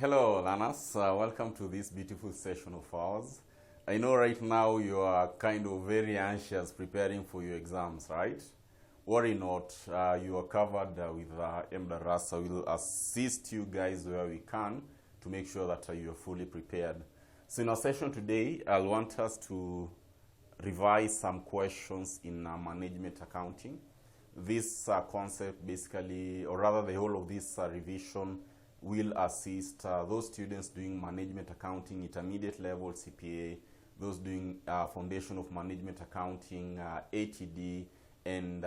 Hello, learners. Welcome to this beautiful session of ours. I know right now you are kind of very anxious preparing for your exams, right? Worry not, you are covered with MDarasa. We'll assist you guys where we can to make sure that you are fully prepared. So in our session today, I'll want us to revise some questions in management accounting. This concept basically, or rather the whole of this revision will assist those students doing management accounting, intermediate level CPA, those doing foundation of management accounting, ATD, and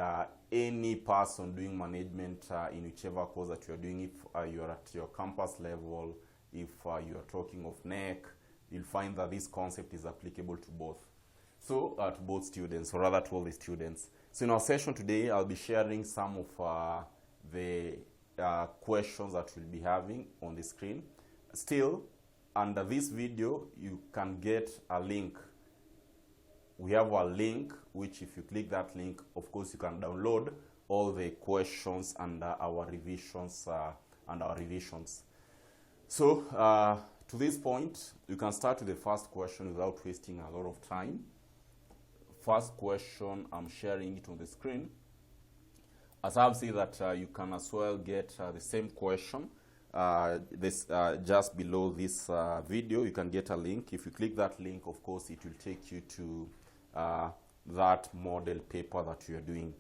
any person doing management in whichever course that you are doing. If you are at your campus level, if you are talking of NEC, you'll find that this concept is applicable to both. So to both students, or rather to all the students. So in our session today, I'll be sharing some of the questions that we'll be having on the screen. Still, under this video, you can get a link. We have a link, which if you click that link, of course, you can download all the questions and our revisions. So, to this point, you can start with the first question without wasting a lot of time. First question, I'm sharing it on the screen. As I've said that you can as well get the same question just below this video. You can get a link. If you click that link, of course, it will take you to that model paper that you are doing.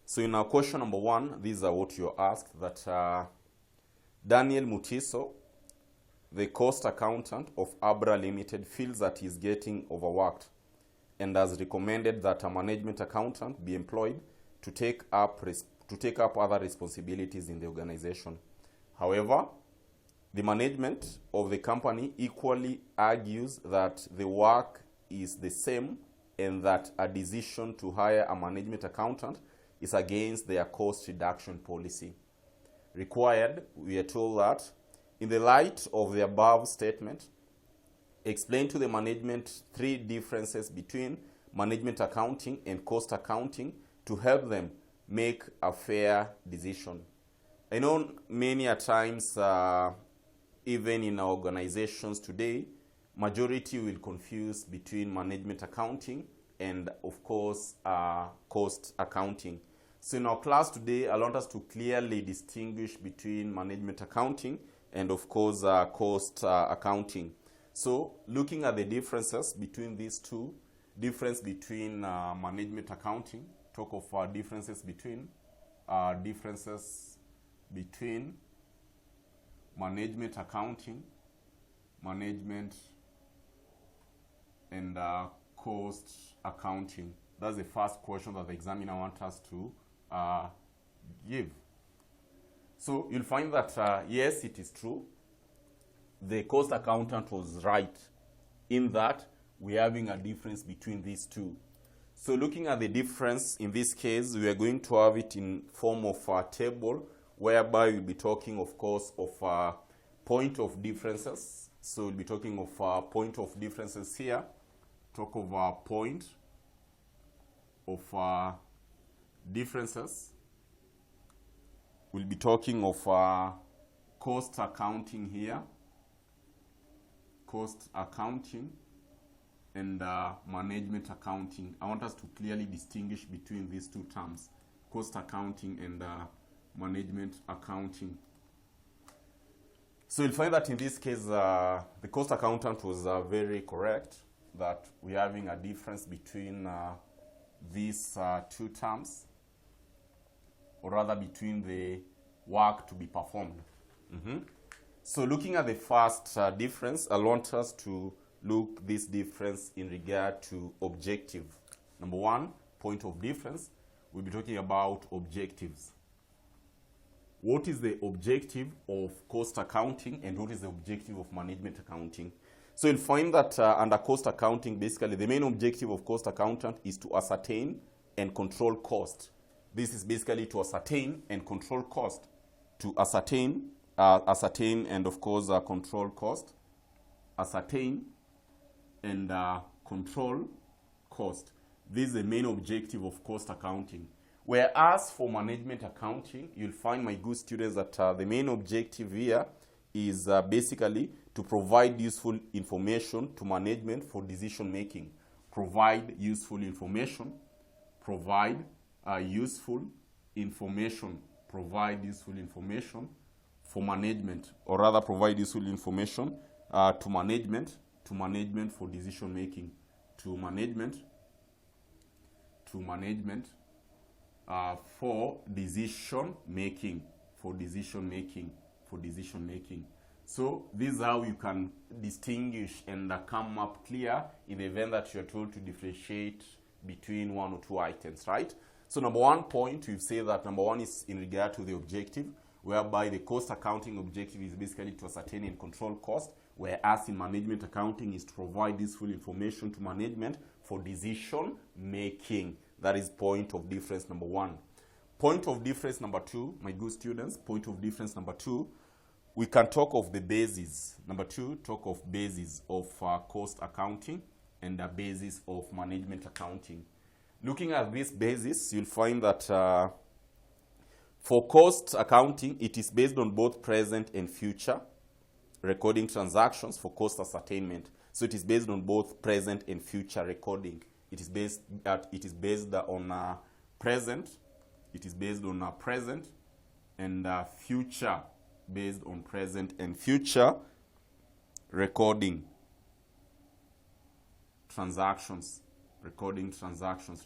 So in our question number one, these are what you're asked, that Daniel Mutiso, the cost accountant of Abra Limited, feels that he's getting overworked and has recommended that a management accountant be employed to take up other responsibilities in the organization. However, the management of the company equally argues that the work is the same and that a decision to hire a management accountant is against their cost reduction policy. Required, we are told that, in the light of the above statement, explain to the management three differences between management accounting and cost accounting to help them make a fair decision. I know many a times, even in our organizations today, majority will confuse between management accounting and, of course, cost accounting. So in our class today, I want us to clearly distinguish between management accounting and, of course, cost accounting. So looking at the differences between these two, difference between management accounting, talk of differences between management accounting, management and cost accounting. That's the first question that the examiner wants us to give. So you'll find that yes, it is true. The cost accountant was right in that we're having a difference between these two. So looking at the difference, in this case, we are going to have it in form of a table, whereby we'll be talking, of course, of point of differences. So we'll be talking of point of differences here. Talk of a point of differences. We'll be talking of cost accounting here. Cost accounting and management accounting. I want us to clearly distinguish between these two terms, cost accounting and management accounting. So you'll find that in this case, the cost accountant was very correct, that we're having a difference between these two terms, or rather between the work to be performed. So looking at the first difference, I want us to look this difference in regard to objective. Number one, point of difference, we'll be talking about objectives. What is the objective of cost accounting and what is the objective of management accounting? So you'll find that under cost accounting, basically the main objective of cost accountant is to ascertain and control cost. This is basically to ascertain and control cost. To ascertain and, of course, control cost. Ascertain and control cost. This is the main objective of cost accounting. Whereas for management accounting, you'll find, my good students, that the main objective here is basically to provide useful information to management for decision making. Provide useful information. Provide useful information. Provide useful information for management, or rather provide useful information to management for decision making. To management for decision making. So this is how you can distinguish and come up clear in the event that you're told to differentiate between one or two items, right? So number 1 point, we've said that number 1 is in regard to the objective, whereby the cost accounting objective is basically to ascertain and control cost, whereas in management accounting is to provide useful information to management for decision making. That is point of difference number 1. Point of difference number 2, my good students, point of difference number 2, we can talk of the basis. Number 2, talk of basis of cost accounting and the basis of management accounting. Looking at this basis, you'll find that for cost accounting, it is based on both present and future recording transactions for cost ascertainment. So it is based on both present and future recording. It is based on present. It is based on present and future, based on present and future recording transactions. Recording transactions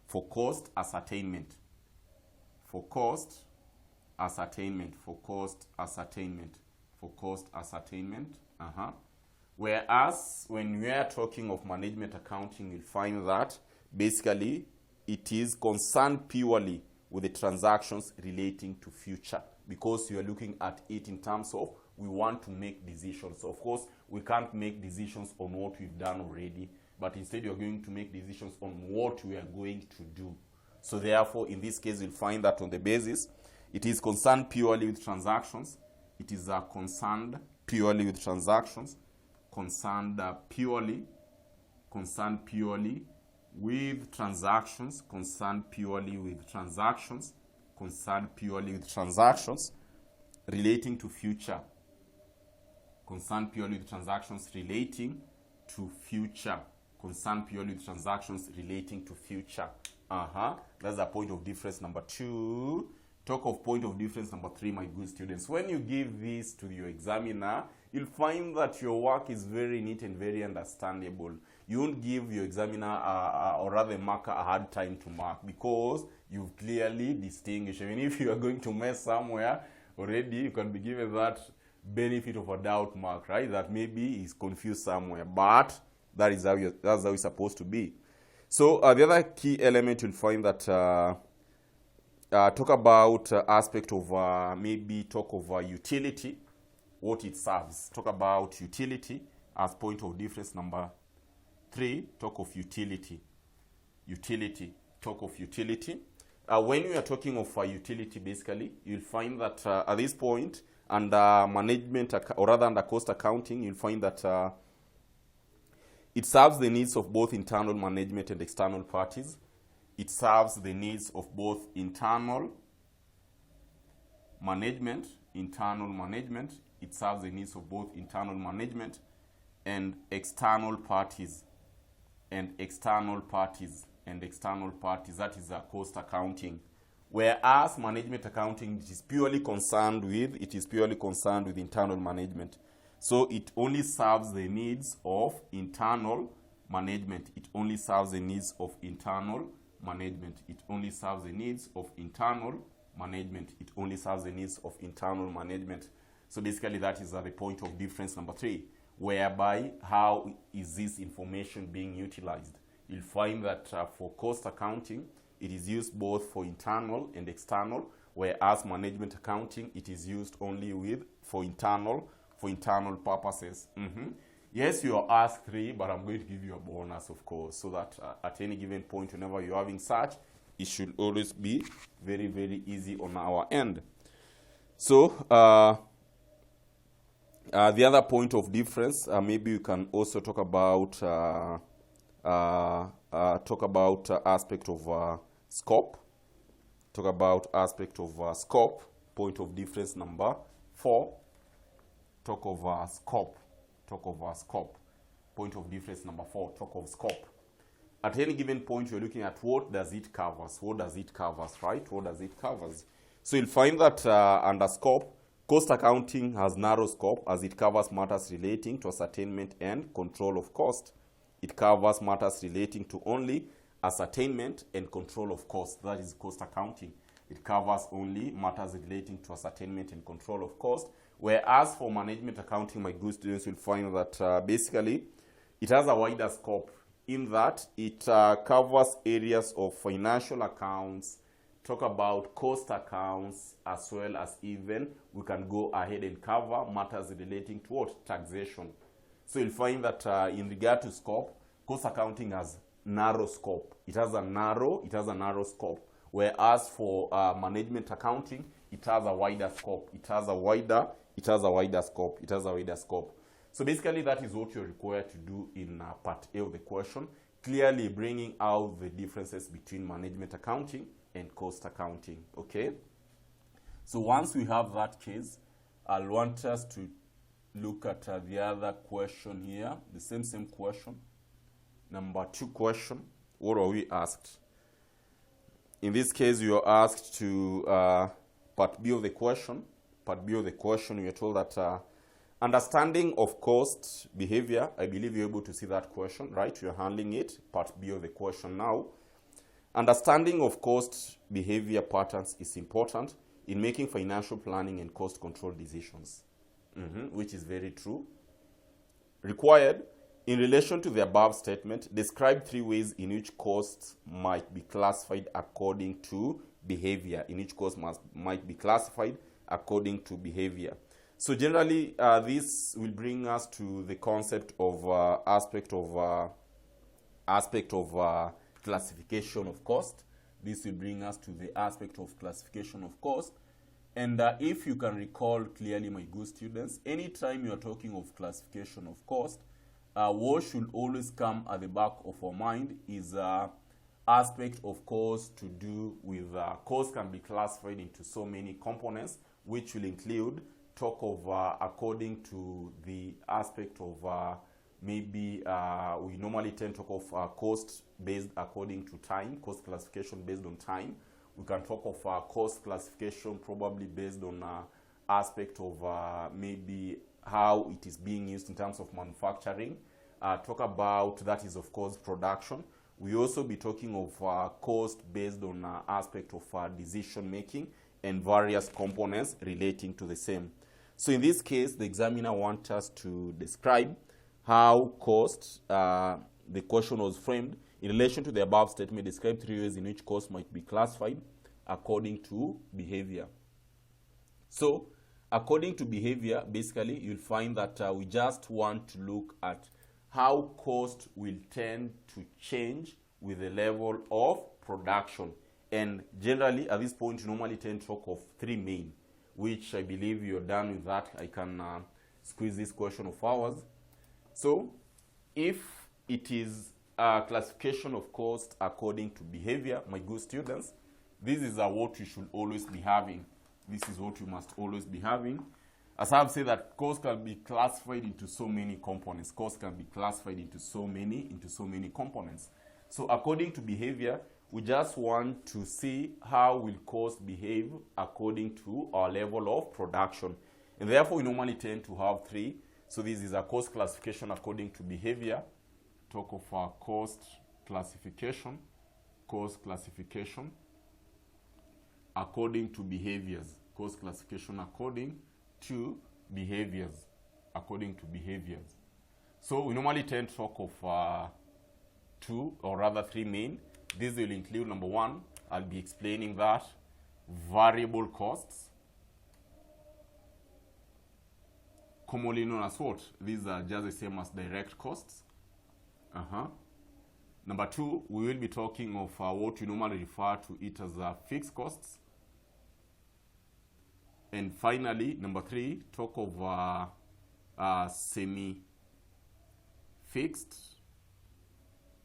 for cost ascertainment. Whereas when we are talking of management accounting, you'll find that basically it is concerned purely with the transactions relating to future, because you are looking at it in terms of we want to make decisions. Of course, we can't make decisions on what we've done already, but instead you're going to make decisions on what we are going to do. So therefore, in this case, you'll find that on the basis, it is concerned purely with transactions. It is concerned purely with transactions. Concerned purely with transactions. Relating to future. Concerned purely with transactions relating to future. That's the point of difference number 2. Talk of point of difference number 3, my good students. When you give this to your examiner, you'll find that your work is very neat and very understandable. You won't give your examiner or rather marker a hard time to mark, because you've clearly distinguished. I mean, if you are going to mess somewhere already, you can be given that benefit of a doubt mark, right? That maybe he's confused somewhere, but that's how it's supposed to be. So the other key element, you'll find that talk about aspect of maybe talk of utility, what it serves. Talk about utility as point of difference number 3. Talk of utility. Talk of utility. When we are talking of utility, basically, you'll find that at this point, under management, or rather under cost accounting, you'll find that it serves the needs of both internal management and external parties. It serves the needs of both internal management. It serves the needs of both internal management and external parties. That is cost accounting. Whereas management accounting is purely concerned with internal management. So it only serves the needs of internal management. So basically that is the point of difference number 3, whereby how is this information being utilized. You'll find that for cost accounting, it is used both for internal and external, whereas management accounting, it is used only for internal purposes. Yes, you are asked 3, but I'm going to give you a bonus, of course, so that at any given point, whenever you're having search, it should always be very, very easy on our end. So the other point of difference, maybe you can also talk about aspect of scope. talk about aspect of scope, point of difference number 4, talk of scope, point of difference number 4, talk of scope. At any given point, you're looking at what does it covers, right? What does it covers? So you'll find that under scope, cost accounting has narrow scope as it covers matters relating to ascertainment and control of cost. It covers matters relating to only ascertainment and control of cost. That is cost accounting. It covers only matters relating to ascertainment and control of cost. Whereas for management accounting, my good students will find that basically it has a wider scope in that it covers areas of financial accounts, talk about cost accounts, as well as even we can go ahead and cover matters relating to what? Taxation. So you'll find that in regard to scope, cost accounting has narrow scope. It has a narrow scope. Whereas for management accounting, it has a wider scope. It has a wider scope. So basically that is what you're required to do in part A of the question, clearly bringing out the differences between management accounting and cost accounting, okay? So once we have that case, I'll want us to look at the other question here, the same question. Number 2 question, what are we asked? In this case, you are asked to, part B of the question, we are told that understanding of cost behavior, I believe you're able to see that question, right? You're handling it, part B of the question now. Understanding of cost behavior patterns is important in making financial planning and cost control decisions, which is very true. Required, in relation to the above statement, describe 3 ways in which costs might be classified according to behavior. Might be classified according to behavior. So generally, this will bring us to the concept of aspect of classification of cost. This will bring us to the aspect of classification of cost. And if you can recall clearly, my good students, anytime you are talking of classification of cost, what should always come at the back of our mind is aspect of cost to do with cost can be classified into so many components, which will include talk of according to the aspect of maybe we normally tend to talk of cost based according to time, cost classification based on time. We can talk of cost classification probably based on aspect of maybe how it is being used in terms of manufacturing. Talk about that is of course production. We also be talking of cost based on aspect of decision making and various components relating to the same. So in this case, the examiner wants us to describe how cost, the question was framed in relation to the above statement, describe 3 ways in which cost might be classified according to behavior. So according to behavior, basically you'll find that we just want to look at how cost will tend to change with the level of production. And generally at this point you normally tend to talk of 3 main, which I believe you're done with that. I can squeeze this question of ours. So if it is a classification of cost according to behavior, my good students, this is what you should always be having. This is what you must always be having. As I've said, that cost can be classified into so many components. Cost can be classified into so many components. So according to behavior, we just want to see how will cost behave according to our level of production. And therefore, we normally tend to have 3. So this is a cost classification according to behavior. Talk of our cost classification according to behaviors. Cost classification according to behaviors. So we normally tend to talk of 2 or rather 3 main. This will include number 1, I'll be explaining that, variable costs, commonly known as what? These are just the same as direct costs. Number 2, we will be talking of what we normally refer to it as fixed costs. And finally, number 3, talk of semi-fixed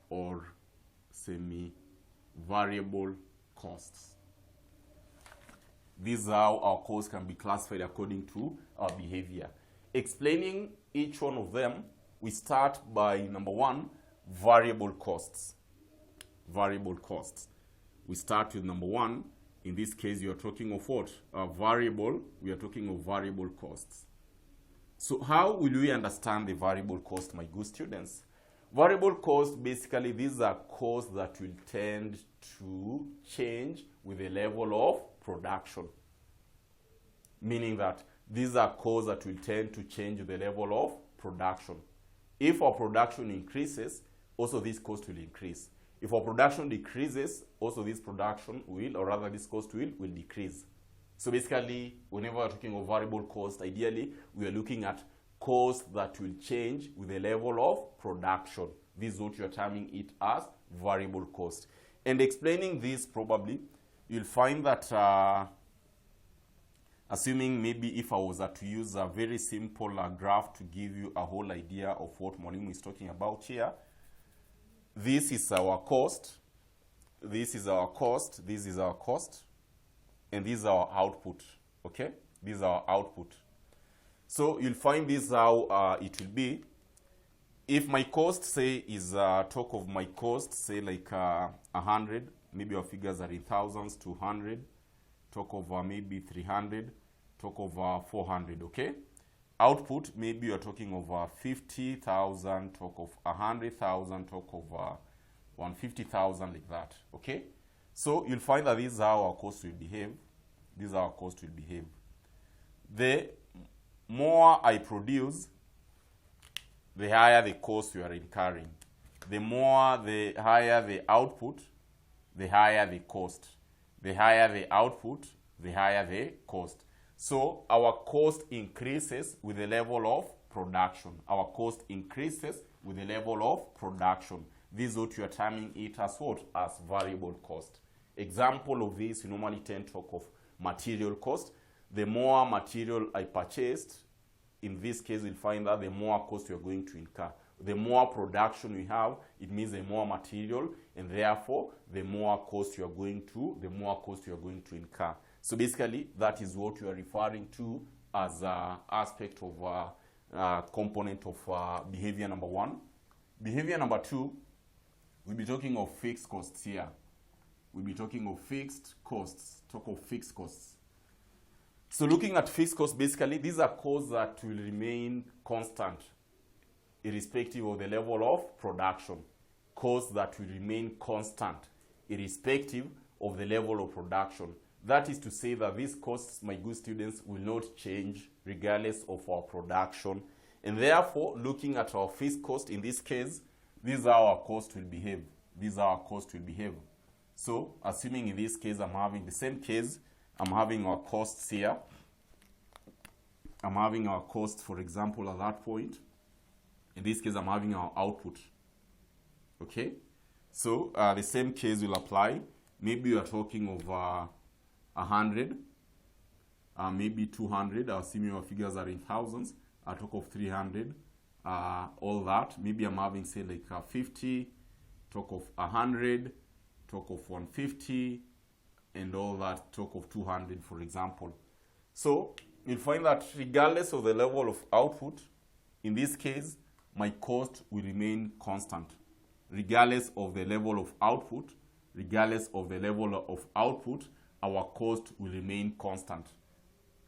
or semi-variable costs. This is how our costs can be classified according to our behavior. Explaining each one of them, we start by number one, variable costs. Variable costs. We start with number one. In this case, you are talking of what? Variable. We are talking of variable costs. So how will we understand the variable cost, my good students? Variable cost, basically, these are costs that will tend to change with the level of production. Meaning that these are costs that will tend to change with the level of production. If our production increases, also this cost will increase. If our production decreases, also this production will, or rather this cost will decrease. So basically, whenever we're talking of variable cost, ideally, we are looking at costs that will change with the level of production. This is what you're terming it as variable cost. And explaining this, probably, you'll find that, assuming maybe if I was to use a very simple graph to give you a whole idea of what Mwalimu is talking about here, this is our cost, this is our cost, this is our cost, and this is our output, okay? This is our output. So you'll find this how it will be. If my cost, say, is talk of my cost, say like 100, maybe our figures are in thousands, 200, talk of maybe 300, talk of 400, okay? Output, maybe you're talking of 50,000, talk of 100,000, talk of 150,000, like that, okay? So you'll find that this is how our cost will behave. This is how our cost will behave. The more I produce, the higher the cost you are incurring. The higher the output, the higher the cost. The higher the output, the higher the cost. So our cost increases with the level of production. Our cost increases with the level of production. This is what you are terming it as what? As variable cost. Example of this, you normally tend to talk of material cost. The more material I purchased, in this case, you'll find that the more cost you're going to incur. The more production we have, it means the more material, and therefore, the more cost you're going to incur. So basically, that is what you are referring to as an aspect of component of behavior number one. Behavior number two, we'll be talking of fixed costs here. We'll be talking of fixed costs. Talk of fixed costs. So looking at fixed costs, basically, these are costs that will remain constant irrespective of the level of production. Costs that will remain constant irrespective of the level of production. That is to say that these costs, my good students, will not change regardless of our production. And therefore, looking at our fixed cost, in this case, this is how our cost will behave. This is how our cost will behave. So, assuming in this case I'm having the same case, I'm having our costs here. I'm having our costs, for example, at that point. In this case, I'm having our output. Okay? So, the same case will apply. Maybe you are talking of 100, maybe 200. Assuming our figures are in thousands. I talk of 300, all that. Maybe I'm having, say, like 50, talk of 100, talk of 150, and all that, talk of 200, for example. So you'll find that regardless of the level of output, in this case, my cost will remain constant. Regardless of the level of output, our cost will remain constant.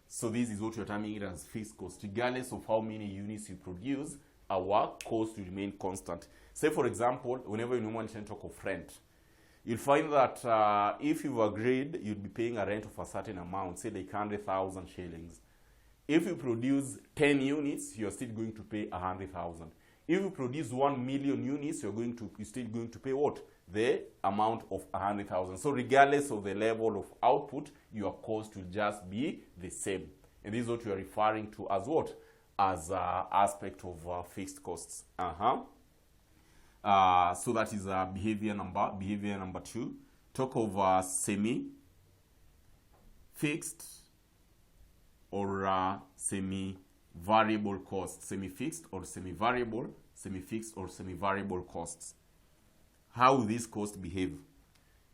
So this is what you're terming it as fixed cost. Regardless of how many units you produce, our cost will remain constant. Say, for example, whenever you normally talk of rent, you'll find that if you've agreed, you'd be paying a rent of a certain amount, say like 100,000 shillings. If you produce 10 units, you're still going to pay 100,000. If you produce 1 million units, you're still going to pay what? The amount of 100,000. So regardless of the level of output, your cost will just be the same. And this is what you are referring to as what? As aspect of fixed costs. So that is behavior number two. Talk of semi-fixed or semi-variable costs. Semi-fixed or semi-variable, semi-fixed or semi-variable costs. How will these costs behave?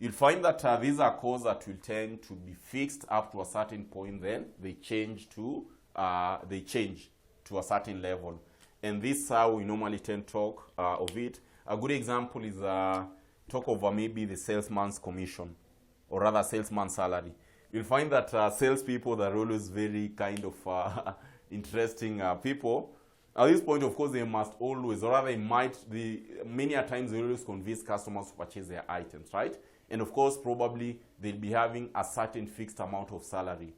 you'll find that these are costs that will tend to be fixed up to a certain point, then they change to a certain level. And this is how we normally tend to talk of it. A good example is talk over maybe the salesman's commission, or rather salesman's salary. You'll find that salespeople are always very kind of interesting people. At this point, of course, they must always, or rather many a times they always convince customers to purchase their items, right? And of course, probably they'll be having a certain fixed amount of salary.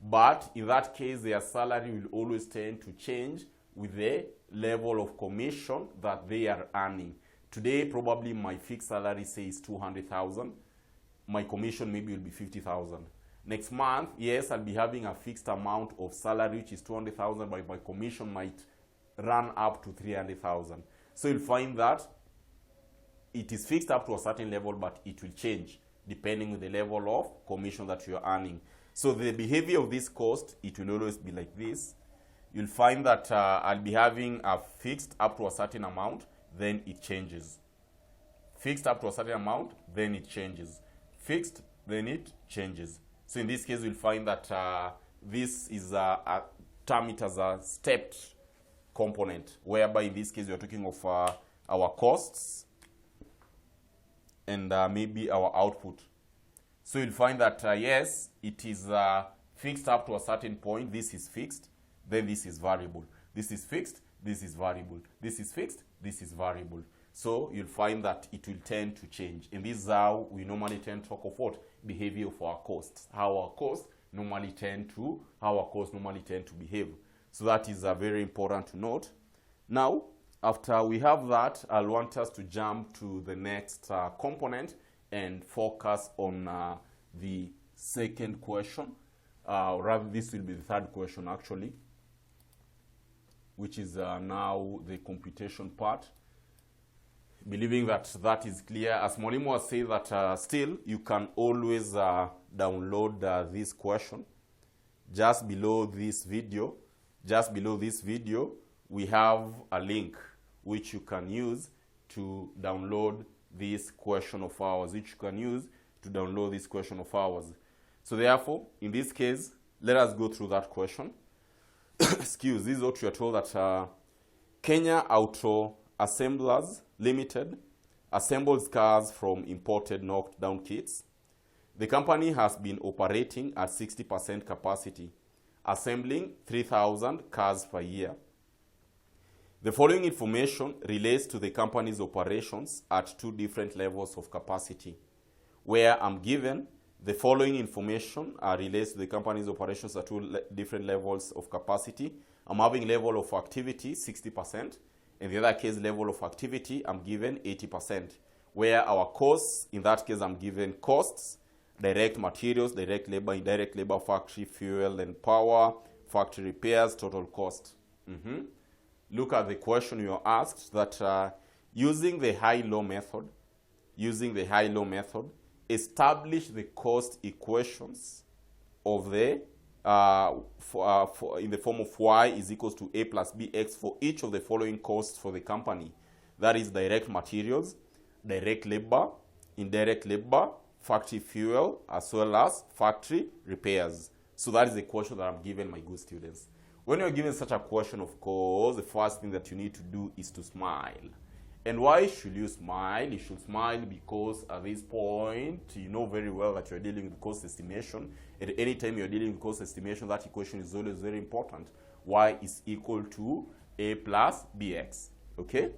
But in that case, their salary will always tend to change with the level of commission that they are earning. Today, probably my fixed salary says 200,000. My commission maybe will be 50,000. Next month, yes, I'll be having a fixed amount of salary, which is 200,000, but my commission might run up to 300,000. So you'll find that it is fixed up to a certain level, but it will change depending on the level of commission that you're earning. So the behavior of this cost, it will always be like this. You'll find that I'll be having a fixed up to a certain amount, then it changes. Fixed up to a certain amount, then it changes. Fixed, then it changes. So in this case, you'll find that this is a term it as a stepped component, whereby in this case, we're talking of our costs and maybe our output. So you'll find that, yes, it is fixed up to a certain point. This is fixed, then this is variable. This is fixed, this is variable. This is fixed, this is variable. So you'll find that it will tend to change. And this is how we normally tend to talk of what? Behavior of our costs. How our costs normally tend to behave. So that is very important to note. Now, after we have that, I'll want us to jump to the next component and focus on the second question. Rather, this will be the third question actually, which is now the computation part. Believing that that is clear, as Mwalimu was saying that still you can always download this question. Just below this video, we have a link which you can use to download this question of ours, So therefore, in this case, let us go through that question. Excuse, this is what we are told that Kenya Auto Assemblers Limited assembles cars from imported knocked down kits. The company has been operating at 60% capacity, assembling 3,000 cars per year. The following information relates to the company's operations at two different levels of capacity, where I'm given the following information relates to the company's operations at two different levels of capacity. I'm having level of activity 60%. In the other case, level of activity, I'm given 80%. Where our costs, in that case, I'm given costs, direct materials, direct labor, indirect labor, factory fuel and power, factory repairs, total cost. Look at the question you are asked that using the high-low method, establish the cost equations of the in the form of y is equals to a plus bx for each of the following costs for the company. That is direct materials, direct labor, indirect labor, factory fuel, as well as factory repairs. So that is the question that I'm given, my good students. When you're given such a question, of course, the first thing that you need to do is to smile. And why should you smile? You should smile because at this point, you know very well that you're dealing with cost estimation. At any time you're dealing with cost estimation, that equation is always very important. Y is equal to a plus bx. Okay?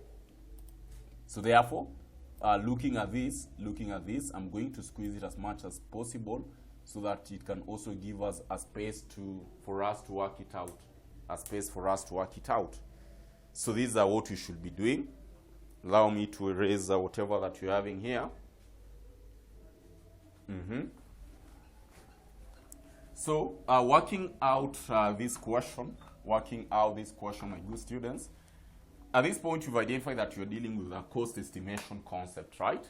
So therefore, looking at this, I'm going to squeeze it as much as possible so that it can also give us a space for us to work it out. So these are what you should be doing. Allow me to erase whatever that you're having here. So working out this question, my good students. At this point, you've identified that you're dealing with a cost estimation concept, right?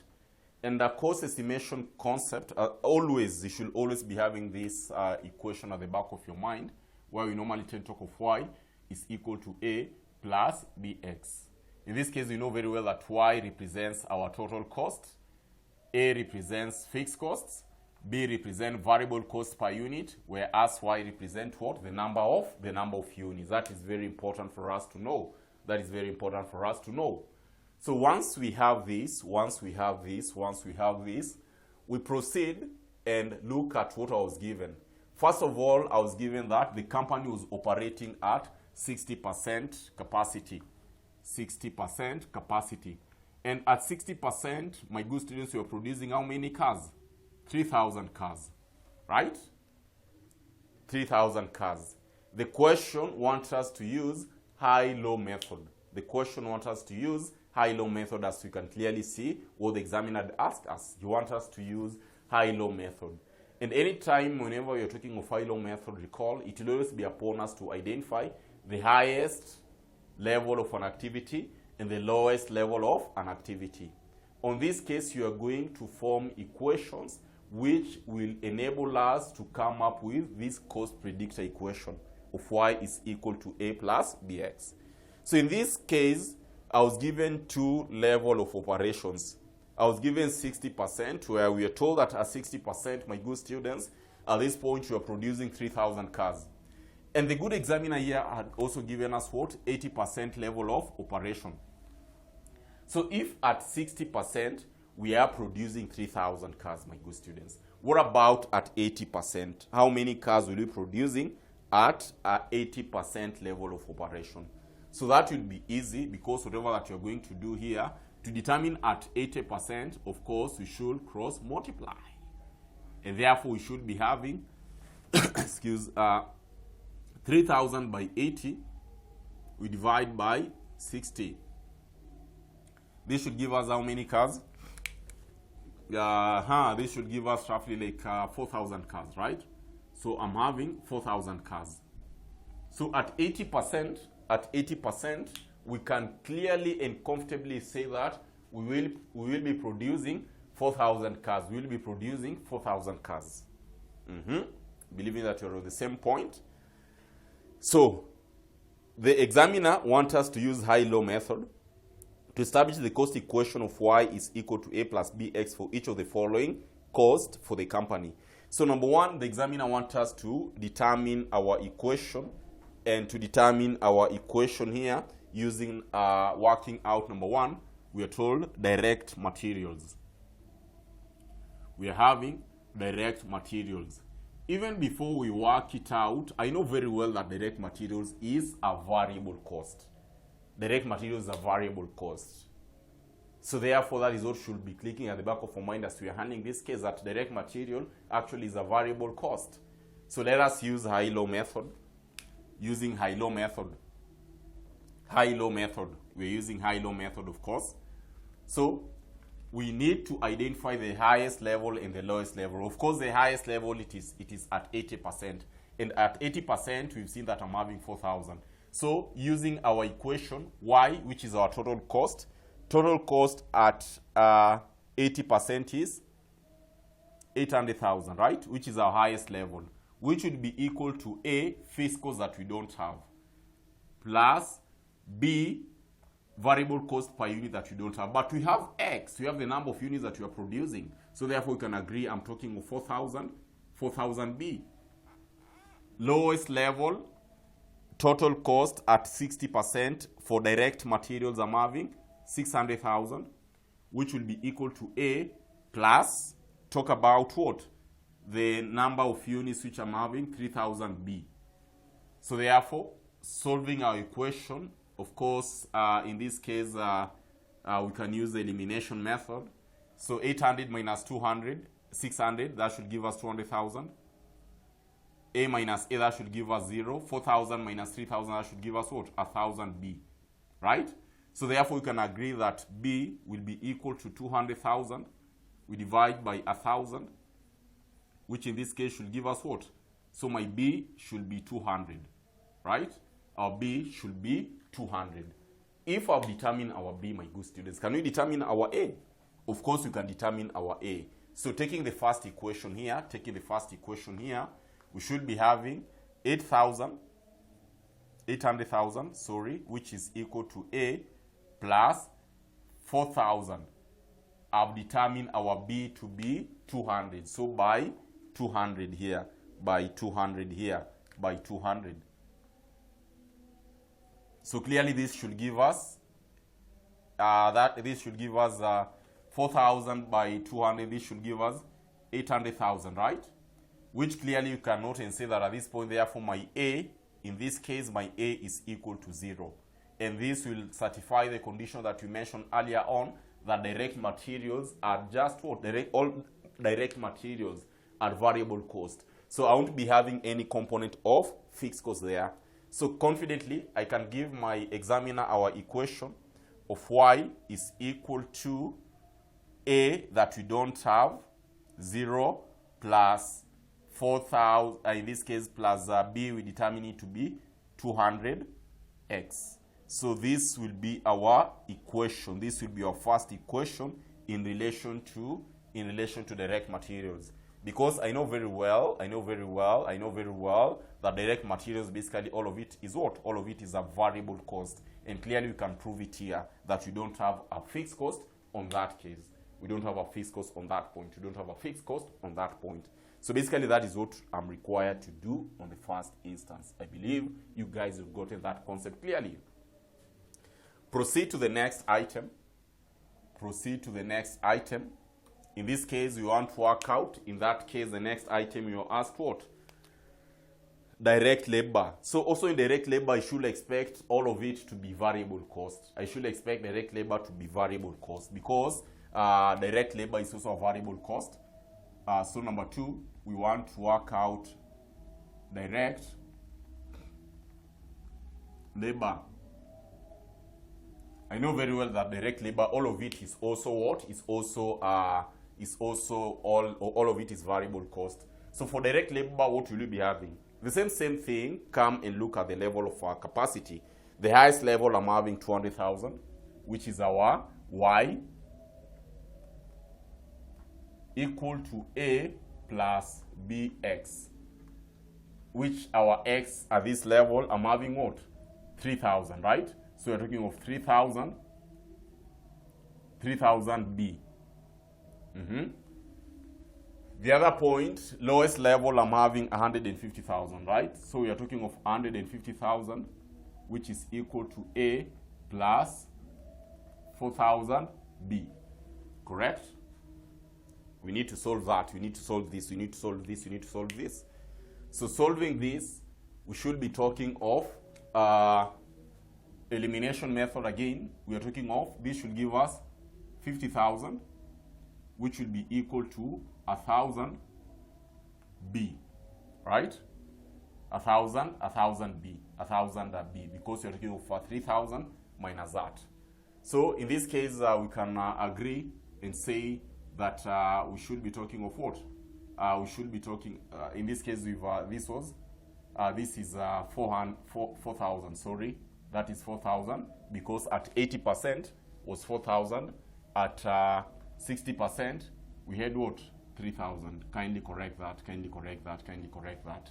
And the cost estimation concept, you should always be having this equation at the back of your mind, where we normally tend to talk of y is equal to a plus bx. In this case, you know very well that y represents our total cost, A represents fixed costs, B represent variable cost per unit, whereas Y represent what? The number of units. That is very important for us to know. That is very important for us to know. So once we have this, we proceed and look at what I was given. First of all, I was given that the company was operating at 60% capacity. 60% capacity. And at 60%, my good students were producing how many cars? 3,000 cars, right? 3,000 cars. The question wants us to use high-low method. The question wants us to use high-low method, as you can clearly see what the examiner had asked us. You want us to use high-low method. And anytime, whenever you're talking of high-low method, recall, it will always be upon us to identify the highest level of an activity and the lowest level of an activity. On this case, you are going to form equations which will enable us to come up with this cost predictor equation of y is equal to a plus bx. So in this case, I was given two levels of operations. I was given 60%, where we are told that at 60%, my good students, at this point, you are producing 3,000 cars. And the good examiner here had also given us what? 80% level of operation. So if at 60%, we are producing 3,000 cars, my good students, what about at 80%? How many cars will we be producing at 80% level of operation? So that will be easy, because whatever that you're going to do here, to determine at 80%, of course, we should cross multiply. And therefore, we should be having, 3,000 by 80, we divide by 60. This should give us how many cars? This should give us roughly like 4,000 cars, right? So I'm having 4,000 cars. So at 80%, we can clearly and comfortably say that we will be producing 4,000 cars. We will be producing 4,000 cars. Believing that you're on the same point. So the examiner wants us to use high-low method to establish the cost equation of y is equal to a plus bx for each of the following costs for the company. So number one, the examiner wants us to determine our equation, and to determine our equation here using working out number one, we are told direct materials. We are having direct materials. Even before we work it out, I know very well that direct materials is a variable cost. Direct materials is a variable cost. So therefore, that is what should be clicking at the back of our mind as we are handling this case, that direct material actually is a variable cost. So let us use high-low method. Using high-low method. High-low method. We're using high-low method, of course. So we need to identify the highest level and the lowest level. Of course, the highest level, it is at 80%. And at 80%, we've seen that I'm having 4,000. So using our equation, y, which is our total cost at 80% is 800,000, right? Which is our highest level, which would be equal to A, fixed cost that we don't have, plus B, variable cost per unit that we don't have. But we have X, we have the number of units that we are producing. So therefore, we can agree I'm talking of 4,000 B. Lowest level, total cost at 60% for direct materials I'm having 600,000, which will be equal to A plus, talk about what? The number of units which I'm having, 3,000 B. So therefore, solving our equation, of course, in this case, we can use the elimination method. So 800 minus 200, 600, that should give us 200,000. A minus A, that should give us 0. 4,000 minus 3,000, that should give us what? 1,000 B, right? So therefore, we can agree that B will be equal to 200,000. We divide by 1,000, which in this case should give us what? So my B should be 200, right? Our B should be 200. If I've determined our B, my good students, can we determine our A? Of course, we can determine our A. So taking the first equation here, we should be having 800,000, which is equal to A plus 4,000, I've determined our B to be 200. So by 200 here, by 200 here, by 200. So clearly this should give us 4,000 by 200. This should give us 800,000, right? Which clearly you can note and say that at this point, therefore, my A, in this case, my A is equal to 0. And this will satisfy the condition that we mentioned earlier on, that direct materials are just what? All direct materials are variable cost. So I won't be having any component of fixed cost there. So confidently, I can give my examiner our equation of y is equal to A that we don't have, 0 plus 4,000, in this case, plus B, we determine it to be 200x. So this will be our equation. This will be our first equation in relation to direct materials. Because I know very well that direct materials, basically all of it is what? All of it is a variable cost. And clearly we can prove it here that we don't have a fixed cost on that case. We don't have a fixed cost on that point. We don't have a fixed cost on that point. So basically that is what I'm required to do on the first instance. I believe you guys have gotten that concept clearly. Proceed to the next item. Proceed to the next item. In this case, you want to work out. In that case, the next item you're asked what? Direct labor. So also in direct labor, I should expect all of it to be variable cost. I should expect direct labor to be variable cost because direct labor is also a variable cost. So number 2, we want to work out direct labor. I know very well that direct labor, all of it is also what? All of it is variable cost. So for direct labor, what will you be having? The same thing, come and look at the level of our capacity. The highest level I'm having 200,000, which is our Y equal to A plus BX, which our X at this level, I'm having what? 3,000, right? So we're talking of 3,000 B. The other point, lowest level, I'm having 150,000, right? So we are talking of 150,000, which is equal to A plus 4,000 B, correct? We need to solve that. We need to solve this. We need to solve this. We need to solve this. So solving this, we should be talking of elimination method again. We are talking of, this should give us 50,000, which will be equal to 1,000 B, right? 1,000 B, 1,000 B, because you're talking of 3,000 minus that. So in this case, we can agree and say that we should be talking of what? We should be talking, in this case, with this is 4,000, sorry. That is 4,000, because at 80% was 4,000. At 60%, we had what? 3,000. Kindly correct that, kindly correct that, kindly correct that.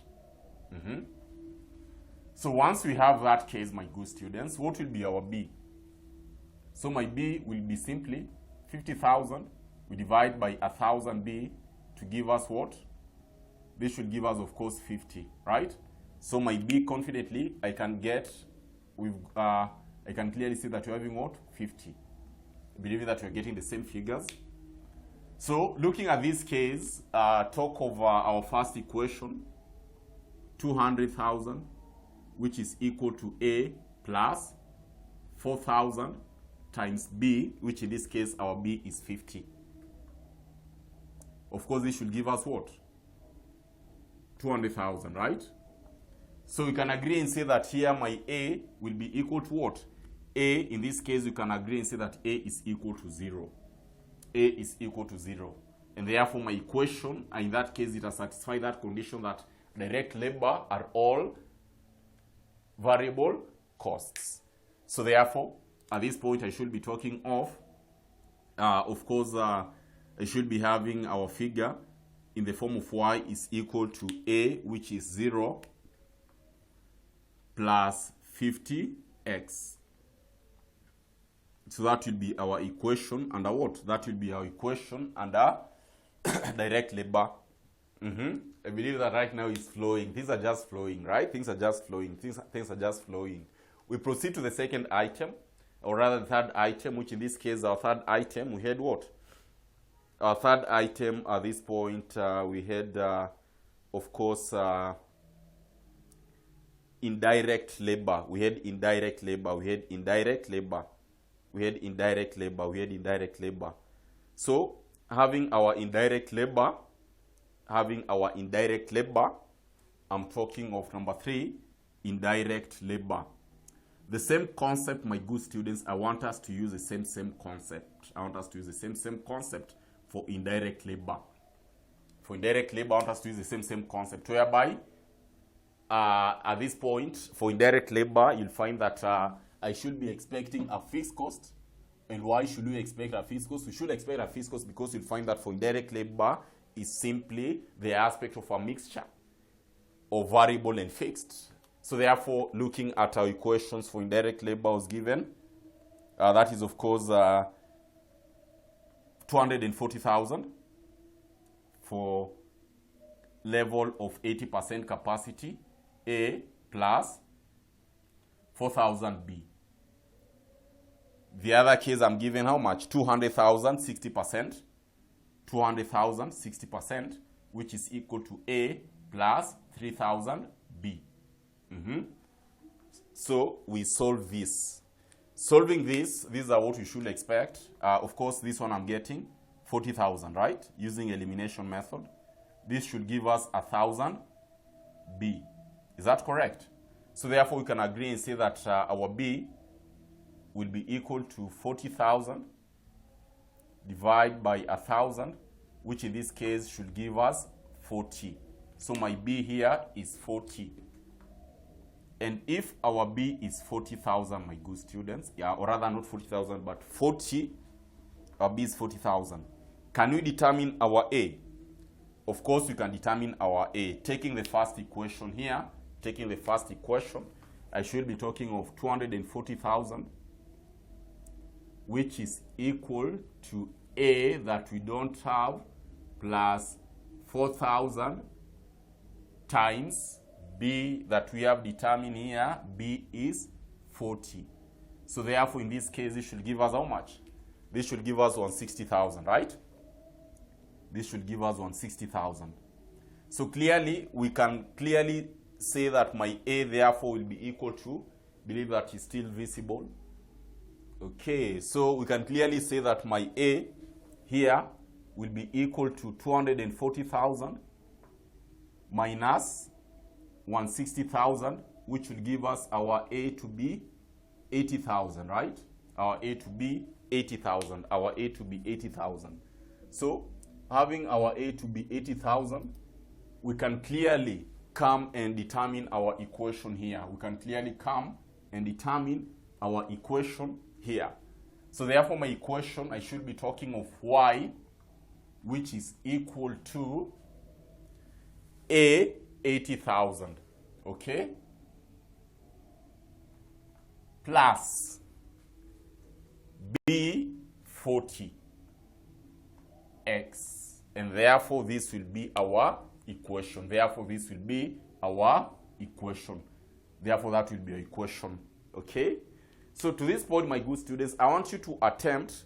So once we have that case, my good students, what will be our B? So my B will be simply 50,000. We divide by 1,000 B to give us what? This should give us, of course, 50, right? So my B, confidently, I can get, I can clearly see that you're having what? 50. Believing that we're getting the same figures. So looking at this case, talk of our first equation, 200,000, which is equal to A plus 4,000 times B, which in this case our B is 50. Of course, this should give us what? 200,000, right? So we can agree and say that here my A will be equal to what? A, in this case, we can agree and say that A is equal to 0. A is equal to 0. And therefore, my equation, in that case, it has satisfied that condition that direct labor are all variable costs. So therefore, at this point, I should be talking of course, I should be having our figure in the form of Y is equal to A, which is 0, plus 50x. So that will be our equation under what? That will be our equation under direct labor. I believe that right now it's flowing. Things are just flowing, right? Things are just flowing. Things are just flowing. We proceed to the second item, or rather the third item, which in this case, our third item, we had what? Our third item at this point, we had, of course, indirect labor. We had indirect labor. We had indirect labor. We had indirect labor. We had indirect labor. So, having our indirect labor, I'm talking of number 3, indirect labor. The same concept, my good students, I want us to use the same concept. I want us to use the same concept for indirect labor. For indirect labor, I want us to use the same concept, whereby at this point, for indirect labor, you'll find that I should be expecting a fixed cost. And why should we expect a fixed cost? We should expect a fixed cost because you'll find that for indirect labor is simply the aspect of a mixture of variable and fixed. So therefore, looking at our equations for indirect labor was given. That is, of course, 240,000 for level of 80% capacity, A, plus 4,000 B. The other case I'm given how much? 200,000, 60%. 200,000, 60%, which is equal to A plus 3,000 B. So we solve this. Solving this, these are what we should expect. Of course, this one I'm getting 40,000, right? Using elimination method. This should give us 1,000 B. Is that correct? So therefore, we can agree and say that our B will be equal to 40,000 divided by 1,000, which in this case should give us 40. So my B here is 40. And if our B is 40,000, my good students, or rather not 40,000, but 40, our B is 40,000. Can we determine our A? Of course, we can determine our A. Taking the first equation here, I should be talking of 240,000, which is equal to A that we don't have plus 4,000 times B that we have determined here. B is 40. So therefore, in this case, this should give us how much? This should give us 160,000, right? This should give us 160,000. So clearly, we can clearly say that my A therefore will be equal to, believe that is still visible. Okay, so we can clearly say that my A here will be equal to 240,000 minus 160,000, which will give us our A to be 80,000, right? Our A to be 80,000. Our A to be 80,000. So, having our A to be 80,000, we can clearly come and determine our equation here. We can clearly come and determine our equation here. So therefore, my equation, I should be talking of Y, which is equal to A, 80,000, okay, plus B, 40, X. And therefore, this will be our equation. Therefore, this will be our equation. Therefore, that will be our equation, okay? So to this point, my good students, I want you to attempt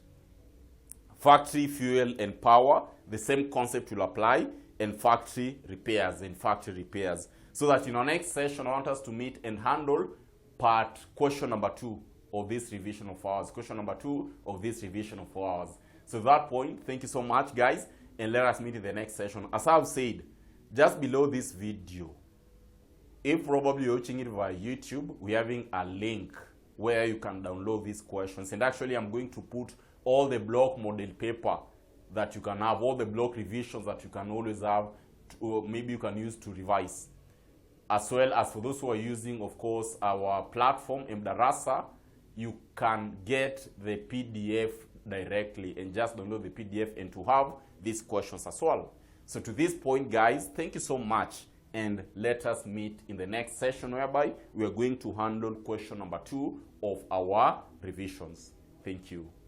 factory fuel and power. The same concept will apply, and factory repairs so that in our next session, I want us to meet and handle question number 2 of this revision of ours. So at that point, thank you so much, guys, and let us meet in the next session. As I've said, just below this video, if probably you're watching it via YouTube, we're having a link where you can download these questions. And actually, I'm going to put all the block model paper that you can have, all the block revisions that you can always have, maybe you can use to revise. As well as for those who are using, of course, our platform, Mdarasa, you can get the PDF directly and just download the PDF and to have these questions as well. So to this point, guys, thank you so much. And let us meet in the next session whereby we are going to handle question number 2 of our revisions. Thank you.